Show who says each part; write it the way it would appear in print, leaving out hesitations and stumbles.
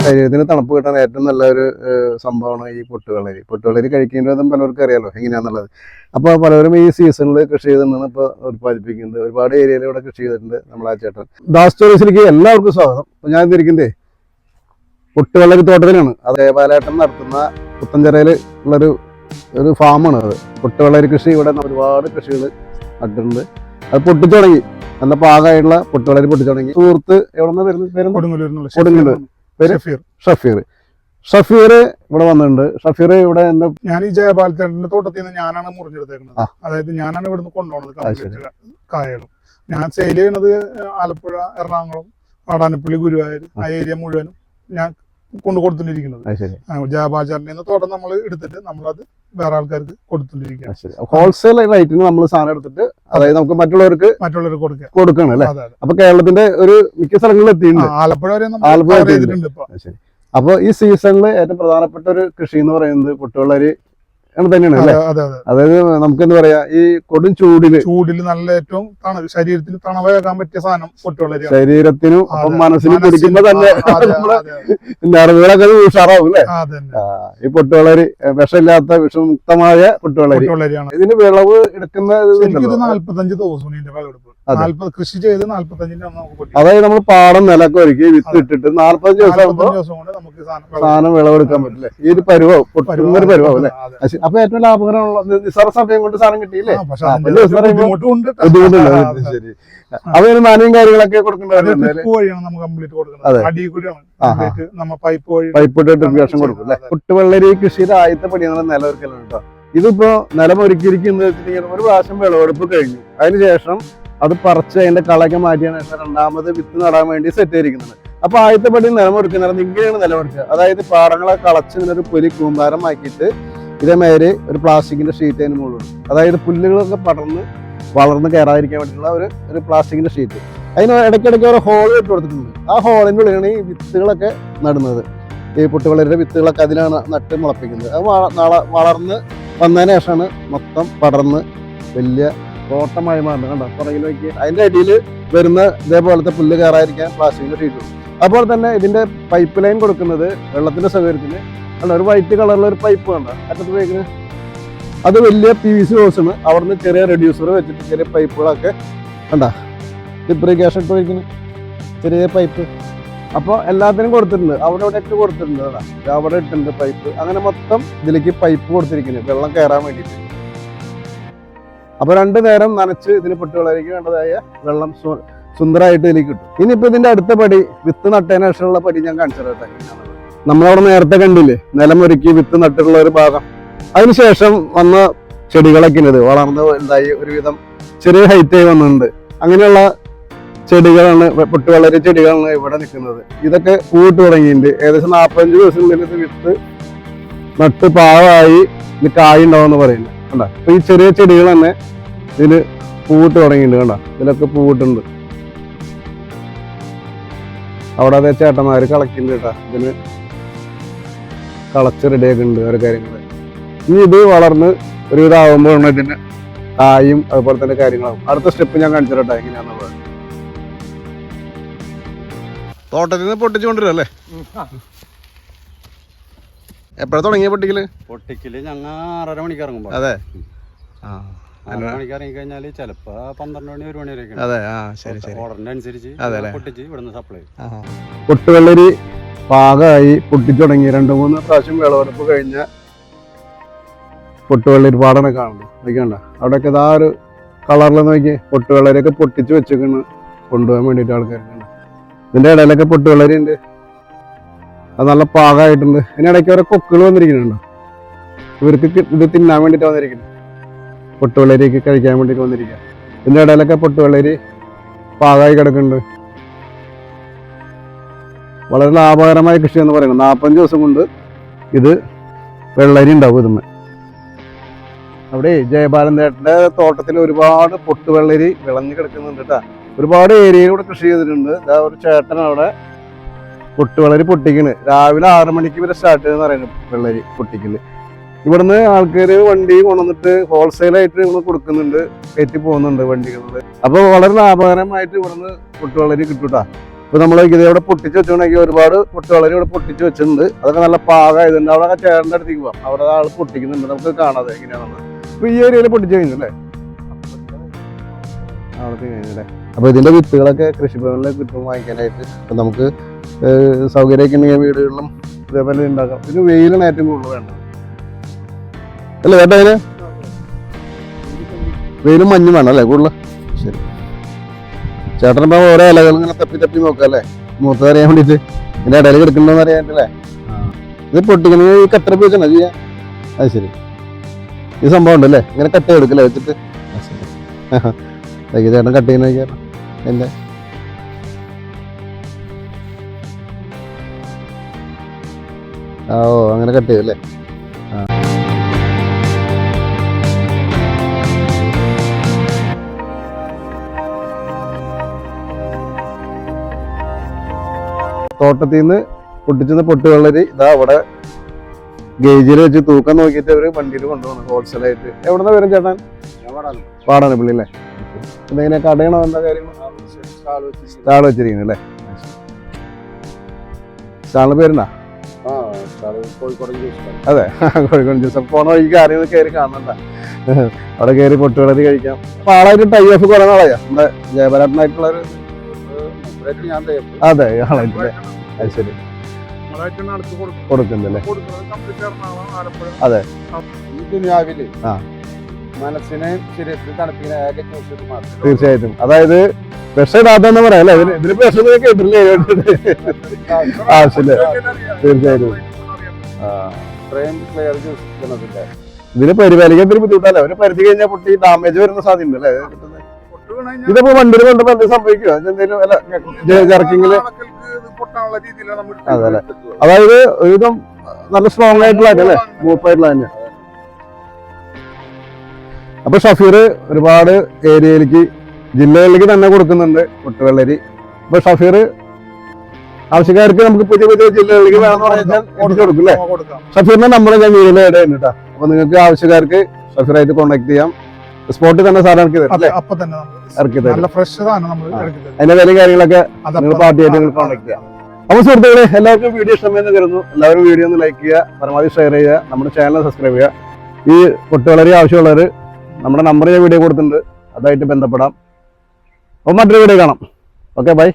Speaker 1: ശരീരത്തിന് തണുപ്പ് കിട്ടാൻ ഏറ്റവും നല്ലൊരു സംഭവമാണ് ഈ പൊട്ടുവെള്ളരി. പൊട്ടുവെള്ളരി കഴിക്കേണ്ടതും പലർക്കും അറിയാലോ എങ്ങനെയാണെന്നുള്ളത്. അപ്പോൾ പലരും ഈ സീസണിൽ കൃഷി ചെയ്തിട്ടാണ് ഇപ്പോൾ ഉത്പാദിപ്പിക്കുന്നത്. ഒരുപാട് ഏരിയയിൽ ഇവിടെ കൃഷി ചെയ്തിട്ടുണ്ട് നമ്മളാ ചേട്ടൻ. ദാസ് സ്റ്റോറീസിലേക്ക് എല്ലാവർക്കും സ്വാഗതം. ഞാൻ ഇരിക്കുന്നത് പൊട്ടുവെള്ളരി തോട്ടത്തിലാണ്. അത് ബാലേട്ടൻ നടത്തുന്ന പുത്തഞ്ചിറയിൽ ഉള്ളൊരു ഫാമാണ് അത്. പൊട്ടുവെള്ളരി കൃഷി ഇവിടെ ഒരുപാട് കൃഷികൾ നട്ടിട്ടുണ്ട്. അത് പൊട്ടിച്ചു തുടങ്ങി, നല്ല പാകമായിട്ടുള്ള പൊട്ടുവെള്ളരി പൊട്ടിച്ചു തുടങ്ങി. സുഹൃത്ത് എവിടെ നിന്ന് വരുന്നത്? കൊടുങ്ങല്ലൂർ. പേര് ഷഫീർ ഇവിടെ വന്നിട്ടുണ്ട്. ഷഫീർ ഇവിടെ
Speaker 2: ഞാൻ ഈ ജയപാലത്തിന്റെ തോട്ടത്തിൽ നിന്ന് ഞാനാണ് മുറിഞ്ഞെടുത്തേക്കുന്നത്. അതായത് ഞാനാണ് ഇവിടുന്ന് കൊണ്ടുപോകുന്നത് കായകളും. ഞാൻ സെയിൽ ചെയ്യുന്നത് ആലപ്പുഴ, എറണാകുളം, വാടാനപ്പള്ളി, ഗുരുവായൂർ ആ ഏരിയ മുഴുവനും ഞാൻ കൊടുത്തുകൊണ്ടിരിക്കുന്നത്. ജയപാലന്റെ തോട്ടം നമ്മൾ എടുത്തിട്ട് നമ്മളത് വേറെ ആൾക്കാർക്ക് കൊടുത്തുകൊണ്ടിരിക്കുകയാണ്.
Speaker 1: ഹോൾസെയിൽ റേറ്റിന് നമ്മൾ സാധനം എടുത്തിട്ട് അതായത് നമുക്ക് മറ്റുള്ളവർക്ക് കൊടുക്കണം അല്ലേ? അപ്പൊ കേരളത്തിന്റെ ഒരു മിക്ക സ്ഥലങ്ങളിൽ എത്തിയിട്ടുണ്ട്.
Speaker 2: ആലപ്പുഴ വരെ ചെയ്തിട്ടുണ്ട് ഇപ്പൊ.
Speaker 1: അപ്പോൾ ഈ സീസണിൽ ഏറ്റവും പ്രധാനപ്പെട്ട ഒരു കൃഷി എന്ന് പറയുന്നത് പൊട്ടുവെള്ളരി തന്നെയാണ് അല്ലേ? അതായത് നമുക്ക് എന്താ പറയാ, ഈ കൊടും ചൂടില്
Speaker 2: നല്ല ഏറ്റവും ശരീരത്തിന് തണവേക്കാൻ പറ്റിയ സാധനം പൊട്ടുവെള്ളരി.
Speaker 1: ശരീരത്തിനും മനസ്സിനും പിടിക്കുമ്പോ തന്നെ നിറവുകളൊക്കെ ഉഷാറാവും അല്ലേ? ഈ പൊട്ടുവെള്ളരി വിഷമില്ലാത്ത വിഷമുക്തമായ പൊട്ടുവെള്ളരിയാണ്. ഇതിന് വിളവ് എടുക്കുന്നത്
Speaker 2: 45 ദിവസം വിളവെടുപ്പ്. കൃഷി ചെയ്ത് 45
Speaker 1: അതായത് നമ്മൾ പാടം നിലക്ക് ഒരുക്കി വിത്ത് ഇട്ടിട്ട് 45 ദിവസം
Speaker 2: കൊണ്ട് നമുക്ക്
Speaker 1: സാധനം വിളവെടുക്കാൻ പറ്റില്ലേ? ഈ ഒരു പരുവാവും, പൊട്ടുന്നൊരു പരുവാവും അല്ലെ? അപ്പൊ ഏറ്റവും ലാഭകരമുള്ള നിസ്സാര സമയം കൊണ്ട് സാധനം കിട്ടിയില്ലേ?
Speaker 2: ബുദ്ധിമുട്ടുണ്ട്.
Speaker 1: ശരി. അപ്പൊ ഇതിന് നനയും കാര്യങ്ങളൊക്കെ കൊടുക്കേണ്ടത് പൈപ്പ് ഇട്ടിട്ട് ഇറിഗേഷൻ കൊടുക്കും അല്ലെ? പൊട്ടുവെള്ളരി കൃഷിയുടെ ആദ്യത്തെ പടിയാണ് നിലമൊരുക്കലാണ് കേട്ടോ. ഇതിപ്പോ നിലമൊരുക്കിയിരിക്കുന്നത് വെച്ചിട്ടുണ്ടെങ്കിൽ ഒരു പ്രാവശ്യം വിളവെടുപ്പ് കഴിഞ്ഞു, അതിനുശേഷം അത് പറിച്ച് അതിന്റെ കളയൊക്കെ മാറ്റിയാണ് ശേഷം രണ്ടാമത് വിത്ത് നടാൻ വേണ്ടി സെറ്റ് ചെയ്തിരിക്കുന്നത്. അപ്പൊ ആദ്യത്തെ പടി നിലമൊരുക്കുന്നത് ഇങ്ങനെയാണ് നിലമൊരുക്കുക. അതായത് പാടങ്ങളെ കളച്ച് ഇങ്ങനെ ഒരു പൊലി കൂമ്പാരമാക്കിയിട്ട് ഇതേമാതിരി ഒരു പ്ലാസ്റ്റിക്കിന്റെ ഷീറ്റ് അതിന് മുകളിൽ, അതായത് പുല്ലുകളൊക്കെ വളർന്ന് കയറാതിരിക്കാൻ വേണ്ടിയിട്ടുള്ള ഒരു പ്ലാസ്റ്റിക്കിന്റെ ഷീറ്റ്. അതിന് ഇടയ്ക്കിടയ്ക്ക് ഒരു ഹോൾ ഇട്ട് കൊടുത്തിട്ടുണ്ട്. ആ ഹോളിൻ്റെ ഉള്ളിലാണ് ഈ വിത്തുകളൊക്കെ നടുന്നത്. ഈ പൊട്ടുവെള്ളരിയുടെ വിത്തുകളൊക്കെ അതിലാണ് നട്ട് മുളപ്പിക്കുന്നത്. അത് വളർന്ന് വന്നതിന് ശേഷമാണ് മൊത്തം പടർന്ന് വലിയ തോട്ടമായി മാറുന്നത്. കണ്ടോ പുറകിൽ നോക്കി അതിന്റെ അടിയിൽ വരുന്ന ഇതേപോലത്തെ പുല്ല് കയറാതിരിക്കാൻ പ്ലാസ്റ്റിക്കിന്റെ ഷീറ്റ്. അതുപോലെ തന്നെ ഇതിന്റെ പൈപ്പ് ലൈൻ കൊടുക്കുന്നത് വെള്ളത്തിന്റെ സൗകര്യത്തിന് അല്ല, ഒരു വൈറ്റ് കളറിലുള്ള ഒരു പൈപ്പ് കണ്ട അറ്റത്ത് ഉപയോഗിക്കുന്നത് അത് വലിയ PVC ഹോസാണ്. അവിടുന്ന് ചെറിയ റെഡ്യൂസർ വെച്ചിട്ട് ചെറിയ പൈപ്പുകളൊക്കെ കണ്ട ഇറിഗേഷൻ ഇട്ട് വയ്ക്കുന്ന ചെറിയ പൈപ്പ്. അപ്പോൾ എല്ലാത്തിനും കൊടുത്തിട്ടുണ്ട്. അവിടെ ഇട്ട് കൊടുത്തിട്ടുണ്ട്. അവിടെ ഇട്ടുണ്ട് പൈപ്പ്. അങ്ങനെ മൊത്തം ഇതിലേക്ക് പൈപ്പ് കൊടുത്തിരിക്കുന്നത് വെള്ളം കയറാൻ വേണ്ടിയിട്ട്. അപ്പൊ 2 നേരം നനച്ച് ഇതിന് പൊട്ടുവെള്ളരിക്ക് വേണ്ടതായ വെള്ളം സുന്ദരമായിട്ട് ഇതിലേക്ക് കിട്ടും. ഇനിയിപ്പോ ഇതിന്റെ അടുത്ത പടി വിത്ത് നട്ടതിന് ശേഷമുള്ള പടി ഞാൻ കാണിച്ചു തരട്ടെ. നമ്മളവിടെ നേരത്തെ കണ്ടില്ലേ നിലമൊരുക്കി വിത്ത് നട്ടിട്ടുള്ള ഒരു ഭാഗം. അതിനുശേഷം വന്ന ചെടികളൊക്കെ ഇത് വളർന്ന് വലുതായി ഒരുവിധം ചെറിയ ഹൈറ്റായി വന്നിട്ടുണ്ട്. അങ്ങനെയുള്ള ചെടികളാണ് പൊട്ടുവെള്ളരി ചെടികളാണ് ഇവിടെ നിൽക്കുന്നത്. ഇതൊക്കെ പൂവിട്ട് തുടങ്ങിയിട്ടുണ്ട്. ഏകദേശം 45 ദിവസത്തിനുള്ളിൽ ഇത് വിത്ത് നട്ട് പാകമായി ഇത് കായ് ഉണ്ടാവുമെന്ന് പറയുന്നത്. കണ്ട അപ്പൊ ഈ ചെറിയ ചെടികൾ തന്നെ ഇതില് പൂവിട്ട് തുടങ്ങിയിട്ടുണ്ട്. കണ്ട ഇതിലൊക്കെ പൂവിട്ടുണ്ട്. അവിടെ അതേ ചേട്ടന്മാര് കളക്കുന്നുണ്ട് കേട്ടാ. ഇതിന് കളച്ച് റെഡിയാക്കുന്നുണ്ട് ഓരോ കാര്യങ്ങള്. ഇനി ഇത് വളർന്ന് ഒരുവിധം ആകുമ്പോഴാണ് ഇതിന് കായും അതുപോലെ തന്നെ കാര്യങ്ങളാവും. അടുത്ത സ്റ്റെപ്പ് ഞാൻ കാണിച്ചു തരട്ടെ എങ്ങനെയാന്നുള്ളത്. തോട്ടത്തിൽ നിന്ന് പൊട്ടിച്ചുകൊണ്ടിരല്ലേ? എപ്പോഴാ തുടങ്ങിയ പൊട്ടിക്കല്?
Speaker 3: ഞങ്ങൾ 6:30 മണിക്ക് ഇറങ്ങുമ്പോ.
Speaker 1: അതെ,
Speaker 3: 6 മണിക്ക് ഇറങ്ങി കഴിഞ്ഞാല് ചിലപ്പോ 12 മണി 1 മണി വരെയൊക്കെ.
Speaker 1: അതെ, ശരി ശരി.
Speaker 3: ഓർഡറിന് അനുസരിച്ച് പൊട്ടിച്ച് ഇവിടുന്ന് സപ്ലൈ.
Speaker 1: പൊട്ടുവെള്ളരി പാകമായി പൊട്ടിച്ചു തുടങ്ങി. 2-3 പ്രാവശ്യം വിളവെടുപ്പ് കഴിഞ്ഞ പൊട്ടുവെള്ളരി പാടനെ കാണുന്നു. നോക്കിക്കണ്ട അവിടെയൊക്കെ ഇതാ ഒരു കളറിൽ നോക്കി പൊട്ടുവെള്ളരിയൊക്കെ പൊട്ടിച്ച് വെച്ചേക്കുന്നു കൊണ്ടുപോകാൻ വേണ്ടിയിട്ട് ആൾക്കാർക്ക്. ഇതിന്റെ ഇടയിലൊക്കെ പൊട്ടുവെള്ളരി ഉണ്ട്. അത് നല്ല പാകമായിട്ടുണ്ട്. ഇതിനിടയ്ക്ക് ഓരോ കൊക്കുകൾ വന്നിരിക്കുന്നുണ്ടോ? ഇവർക്ക് ഇത് തിന്നാൻ വേണ്ടിയിട്ട് വന്നിരിക്കുന്നു. പൊട്ടുവെള്ളരിയൊക്കെ കഴിക്കാൻ വേണ്ടിയിട്ട് വന്നിരിക്കുക. ഇതിന്റെ ഇടയിലൊക്കെ പൊട്ടുവെള്ളരി പാകമായി കിടക്കുന്നുണ്ട്. വളരെ ലാഭകരമായ കൃഷി എന്ന് പറയുന്നത്. 45 ദിവസം കൊണ്ട് ഇത് വെള്ളരി ഉണ്ടാവും. ഇതുമ്മ അവിടെ ജയബാലൻ ചേട്ടൻ്റെ തോട്ടത്തിൽ ഒരുപാട് പൊട്ടുവെള്ളരി വിളഞ്ഞു കിടക്കുന്നുണ്ട് കേട്ടോ. ഒരുപാട് ഏരിയയിലൂടെ കൃഷി ചെയ്തിട്ടുണ്ട്. ഒരു ചേട്ടൻ അവിടെ പൊട്ടുവെള്ളരി പൊട്ടിക്കണ്. രാവിലെ 6 മണിക്ക് വരെ സ്റ്റാർട്ട് ചെയ്തെന്ന് പറയുന്നത് വെള്ളരി പൊട്ടിക്കല്. ഇവിടുന്ന് ആൾക്കാർ വണ്ടി കൊണ്ടുവന്നിട്ട് ഹോൾസെയിലായിട്ട് ഇവിടെ കൊടുക്കുന്നുണ്ട്, കയറ്റി പോകുന്നുണ്ട് വണ്ടികളിൽ. അപ്പോൾ വളരെ ലാഭകരമായിട്ട് ഇവിടുന്ന് പൊട്ടുവെള്ളരി കിട്ടൂട്ടാ. ഇപ്പൊ നമ്മൾ ഇവിടെ പൊട്ടിച്ച് വെച്ചോണ്ടെങ്കിൽ ഒരുപാട് പൊട്ടുവളരി ഇവിടെ പൊട്ടിച്ച് വെച്ചിട്ടുണ്ട്. അതൊക്കെ നല്ല പാകമായതുണ്ട്. അവിടെ ചേട്ടൻ്റെ അടുത്തേക്ക് പോവാം. അവിടെ ആൾ പൊട്ടിക്കുന്നുണ്ട്, നമുക്ക് കാണാതെ എങ്ങനെയാണെന്ന്. ഇപ്പൊ ഈ ഏരിയയിൽ പൊട്ടിച്ച് കഴിഞ്ഞു അല്ലേ? അവിടത്തേക്ക് കഴിഞ്ഞല്ലേ? അപ്പൊ ഇതിന്റെ വിത്തുകളൊക്കെ കൃഷിഭവനിൽ കിട്ടും വാങ്ങിക്കാനായിട്ട്. അപ്പൊ നമുക്ക് സൗകര്യമൊക്കെ ഉണ്ടെങ്കിൽ വീടുകളിലും ഇതേപോലെ ഉണ്ടാക്കാം. ഇത് വെയിലാണ് ഏറ്റവും കൂടുതൽ വേണ്ടത് അല്ലേ ചേട്ടാ? അതിന് വെയിലും മഞ്ഞും വേണം അല്ലേ കൂടുതൽ? ശരി. ചേട്ടനിപ്പോ ഓരോ ഇലകൾ ഇങ്ങനെ തപ്പി തപ്പി നോക്കാം അല്ലേ, മൂത്തത് അറിയാൻ വേണ്ടിട്ട്. ഇതിന്റെ ഇടയിൽ കിടക്കണ്ടോന്ന് അറിയാനില്ലേ? ഇത് പൊട്ടിക്കുന്നത് ഈ കട്ടർ വെച്ചാണ് ചെയ്യാൻ. അത് ശരി. ഈ സംഭവം ഉണ്ടല്ലേ, ഇങ്ങനെ കട്ട് എടുക്കല്ലേ വെച്ചിട്ട്? ചേട്ടൻ കട്ട് ചെയ്യുന്ന എന്റെ ഓ അങ്ങനെ കട്ട് ചെയ്യും അല്ലേ? തോട്ടത്തിൽ നിന്ന് പൊട്ടിച്ചെന്ന് പൊട്ടുവെള്ളരി ഇതാ അവിടെ ഗേജിൽ വെച്ച് തൂക്കം നോക്കിയിട്ട് അവര് വണ്ടിയിൽ കൊണ്ടുപോകണം ഹോൾസെയിലായിട്ട്. എവിടെന്നാ വരും ചേട്ടൻ? വാടാനപ്പള്ളി അല്ലേ? എന്തെങ്കിലും കടയണോ എന്താ കാര്യങ്ങൾ? സ്റ്റാൾ വെച്ചിരിക്കുന്നു അല്ലേ? സ്റ്റാളിന് പേരുണ്ടാ? അതെ, കോഴിക്കോട് ജ്യൂസ്. പോണ വഴിക്ക് ആരെയും കയറി കാണണ്ട, അവിടെ കയറി പൊട്ടുവെള്ളരി കഴിക്കാം. അപ്പൊ ആളായിട്ട് ടൈ ഓഫ് കുറെ നാളായാ നമ്മുടെ ജയപരാട്ടനായിട്ടുള്ളൊരു? അതെ, ആളായിട്ടില്ലേ? അത് ശരി. കൊടുക്കുന്നുണ്ടല്ലേ? അതെ. തീർച്ചയായിട്ടും. അതായത് വിഷമിടാത്തെന്ന് പറയാം അല്ലേ? ഇതിന് വിഷം കേട്ടില്ലേ? ആവശ്യമില്ല. തീർച്ചയായിട്ടും. ഇതിന് പരിപാലിക്കാൻ ഒരു ബുദ്ധിമുട്ടല്ലേ? ഒരു പരിധി കഴിഞ്ഞാൽ പൊട്ടി ഡാമേജ് വരുന്ന സാധ്യത അല്ലേ? ഇതിപ്പോ വണ്ടിയിൽ കൊണ്ടുപോ എന്ത് സംഭവിക്കുക? എന്തെങ്കിലും അല്ല ജർക്കിങ്ങില്? അതെ അല്ലെ? അതായത് ഒരുവിധം നല്ല സ്ട്രോങ് ആയിട്ടുള്ള അല്ലേ, മൂപ്പായിട്ടുള്ള തന്നെ. അപ്പൊ ഷഫീർ ഒരുപാട് ഏരിയയിലേക്ക് ജില്ലകളിലേക്ക് തന്നെ കൊടുക്കുന്നുണ്ട് പൊട്ടുവെള്ളരി. അപ്പൊ ഷഫീർ ആവശ്യക്കാർക്ക് നമുക്ക് പുതിയ പുതിയ ജില്ലകളിലേക്ക് വേണമെന്ന് പറഞ്ഞാൽ എത്തിച്ചു കൊടുക്കും അല്ലേ? ഷഫീറിന്റെ നമ്പർ ഞാൻ വീഡിയോയിൽ ഇട കേട്ടോ. അപ്പൊ നിങ്ങൾക്ക് ആവശ്യക്കാർക്ക് ഷഫീറായിട്ട് കോൺടാക്ട് ചെയ്യാം. സ്പോട്ടിൽ തന്നെ സാധനം ഇറക്കി തരും. അതിന്റെ വില കാര്യങ്ങളൊക്കെ നിങ്ങൾ പാർട്ടിയായിട്ട് നിങ്ങൾ കോൺടാക്ട് ചെയ്യാം. അപ്പൊ സുഹൃത്തുക്കളെ, എല്ലാവർക്കും വീഡിയോ ഇഷ്ടമെന്ന് കരുതുന്നു. എല്ലാവരും വീഡിയോ ഒന്ന് ലൈക്ക് ചെയ്യുക, പരമാവധി ഷെയർ ചെയ്യുക, നമ്മുടെ ചാനൽ സബ്സ്ക്രൈബ് ചെയ്യുക. ഈ പൊട്ടുവെള്ളരി ആവശ്യമുള്ളവർ നമ്മുടെ നമ്പർ ഞാൻ വീഡിയോ കൊടുത്തിട്ടുണ്ട്, അതായിട്ട് ബന്ധപ്പെടാം. അപ്പോൾ മറ്റൊരു വീഡിയോ കാണാം. Okay, by.